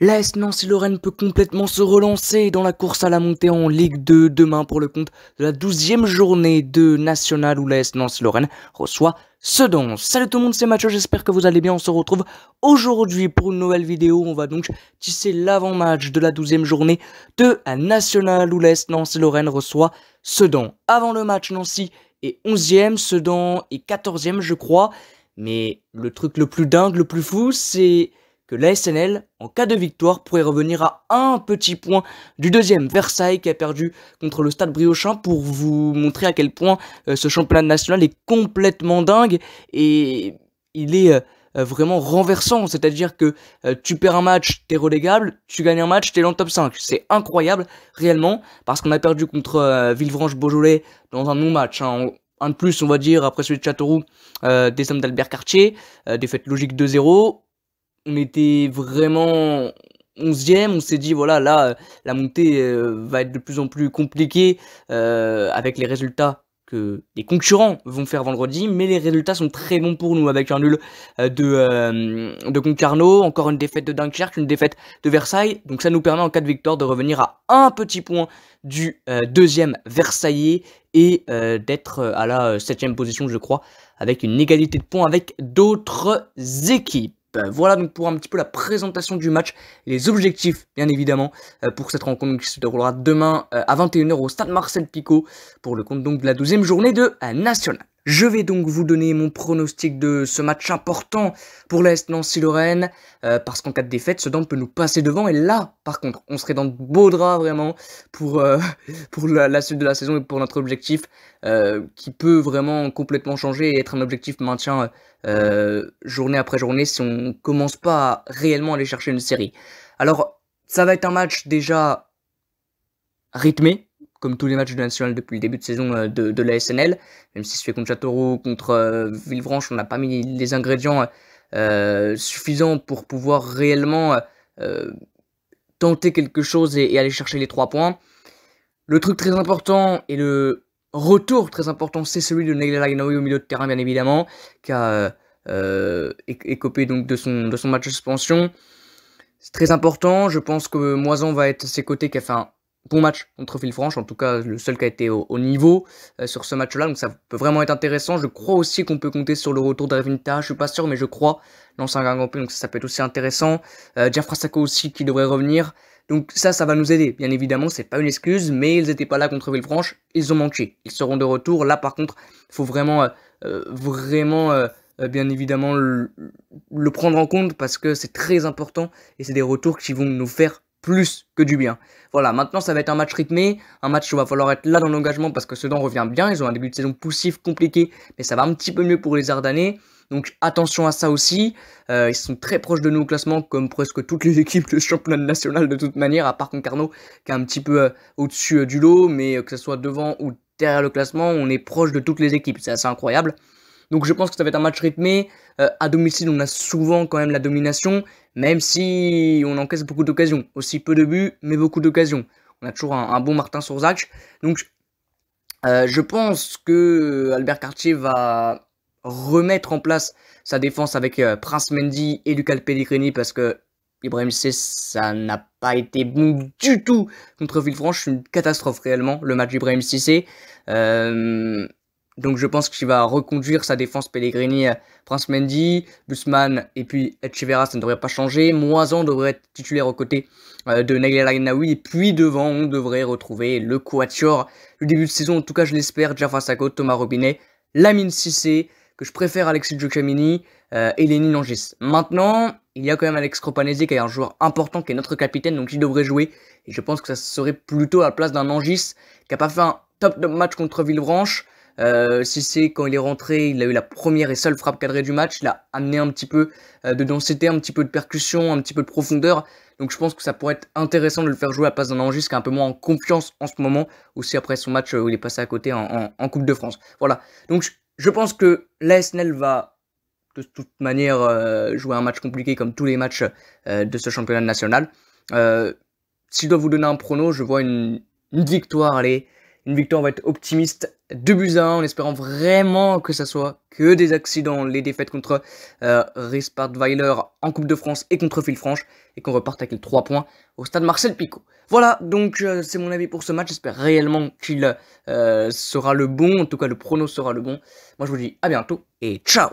L'AS Nancy-Lorraine peut complètement se relancer dans la course à la montée en Ligue 2 demain pour le compte de la 12e journée de National où l'AS Nancy-Lorraine reçoit Sedan. Salut tout le monde, c'est Mathieu, j'espère que vous allez bien. On se retrouve aujourd'hui pour une nouvelle vidéo. On va donc tisser l'avant-match de la 12e journée de National où l'AS Nancy-Lorraine reçoit Sedan. Avant le match, Nancy est 11e, Sedan est 14e je crois. Mais le truc le plus dingue, le plus fou, c'est que l'ASNL, en cas de victoire, pourrait revenir à un petit point du deuxième, Versailles, qui a perdu contre le Stade Briochin, pour vous montrer à quel point ce championnat national est complètement dingue, et il est vraiment renversant, c'est-à-dire que tu perds un match, t'es relégable, tu gagnes un match, t'es dans le top 5, c'est incroyable, réellement, parce qu'on a perdu contre Villefranche-Beaujolais dans un non-match, hein, un de plus, on va dire, après celui de Châteauroux, des hommes d'Albert Cartier, défaite logique 2-0. On était vraiment 11e, on s'est dit voilà, là la montée va être de plus en plus compliquée avec les résultats que les concurrents vont faire vendredi, mais les résultats sont très bons pour nous avec un nul de Concarneau, encore une défaite de Dunkerque, une défaite de Versailles, donc ça nous permet en cas de victoire de revenir à un petit point du deuxième Versaillais et d'être à la 7e position je crois, avec une égalité de points avec d'autres équipes. Voilà donc pour un petit peu la présentation du match, les objectifs bien évidemment pour cette rencontre qui se déroulera demain à 21h au stade Marcel Picot pour le compte donc de la 12e journée de National. Je vais donc vous donner mon pronostic de ce match important pour l'AS Nancy-Lorraine parce qu'en cas de défaite, Sedan peut nous passer devant et là par contre on serait dans de beaux draps vraiment pour la suite de la saison et pour notre objectif qui peut vraiment complètement changer et être un objectif maintien journée après journée si on commence pas à réellement aller chercher une série. Alors ça va être un match déjà rythmé, comme tous les matchs de National depuis le début de saison de la SNL, même si c'est contre Châteauroux, contre Villefranche, on n'a pas mis les ingrédients suffisants pour pouvoir réellement tenter quelque chose et aller chercher les 3 points. Le truc très important et le retour très important, c'est celui de Neglela Gnaoui au milieu de terrain, bien évidemment, qui a écopé donc de son match de suspension. C'est très important, je pense que Moisan va être à ses côtés, qui a fait un bon match contre Villefranche, en tout cas le seul qui a été au niveau sur ce match-là, donc ça peut vraiment être intéressant. Je crois aussi qu'on peut compter sur le retour d'Arvinta, je suis pas sûr, mais je crois, l'ancien Gargampi, donc ça peut être aussi intéressant. Diafra Sako aussi qui devrait revenir, donc ça va nous aider, bien évidemment, c'est pas une excuse, mais ils étaient pas là contre Villefranche, ils ont manqué, ils seront de retour. Là par contre, il faut vraiment, bien évidemment le prendre en compte parce que c'est très important et c'est des retours qui vont nous faire plus que du bien. Voilà, maintenant ça va être un match rythmé, un match où il va falloir être là dans l'engagement parce que Sedan revient bien, ils ont un début de saison poussif, compliqué, mais ça va un petit peu mieux pour les Ardennais, donc attention à ça aussi. Ils sont très proches de nous au classement, comme presque toutes les équipes de championnat national de toute manière, à part Concarneau qui est un petit peu au-dessus du lot, mais que ce soit devant ou derrière le classement, on est proche de toutes les équipes, c'est assez incroyable. Donc je pense que ça va être un match rythmé. À domicile, on a souvent quand même la domination, même si on encaisse beaucoup d'occasions. Aussi peu de buts, mais beaucoup d'occasions. On a toujours un bon Martin Sourzac. Donc je pense que Albert Cartier va remettre en place sa défense avec Prince Mendy et Lucas Pellegrini parce que Ibrahim Cissé, ça n'a pas été bon du tout contre Villefranche. C'est une catastrophe réellement, le match d'Ibrahim Cissé. Donc je pense qu'il va reconduire sa défense Pellegrini, Prince Mendy, Busman et puis Etchevera, ça ne devrait pas changer. Moisan devrait être titulaire aux côtés de Neglela Gnaoui et puis devant on devrait retrouver le quatuor du début de saison, en tout cas je l'espère, Diafra Sako, Thomas Robinet, Lamine Cissé, que je préfère Alexis Giocamini et Lenny Langis. Maintenant, il y a quand même Alex Kropanesi qui est un joueur important, qui est notre capitaine, donc il devrait jouer. Et je pense que ça serait plutôt à la place d'un Langis qui n'a pas fait un top match contre Villefranche. Cissé, quand il est rentré, il a eu la première et seule frappe cadrée du match. Il a amené un petit peu de densité, un petit peu de percussion, un petit peu de profondeur. Donc je pense que ça pourrait être intéressant de le faire jouer à la place d'un Langis qui est un peu moins en confiance en ce moment. Aussi après son match où il est passé à côté en Coupe de France. Voilà. Donc je pense que l'ASNL va de toute manière jouer un match compliqué comme tous les matchs de ce championnat national. Si je dois vous donner un prono, je vois une victoire, allez, Une victoire, on va être optimiste, 2-1, en espérant vraiment que ça soit que des accidents, les défaites contre Rispardweiler en Coupe de France et contre Villefranche, et qu'on reparte avec les 3 points au stade Marcel Picot. Voilà, donc c'est mon avis pour ce match, j'espère réellement qu'il sera le bon, en tout cas le prono sera le bon. Moi je vous dis à bientôt, et ciao!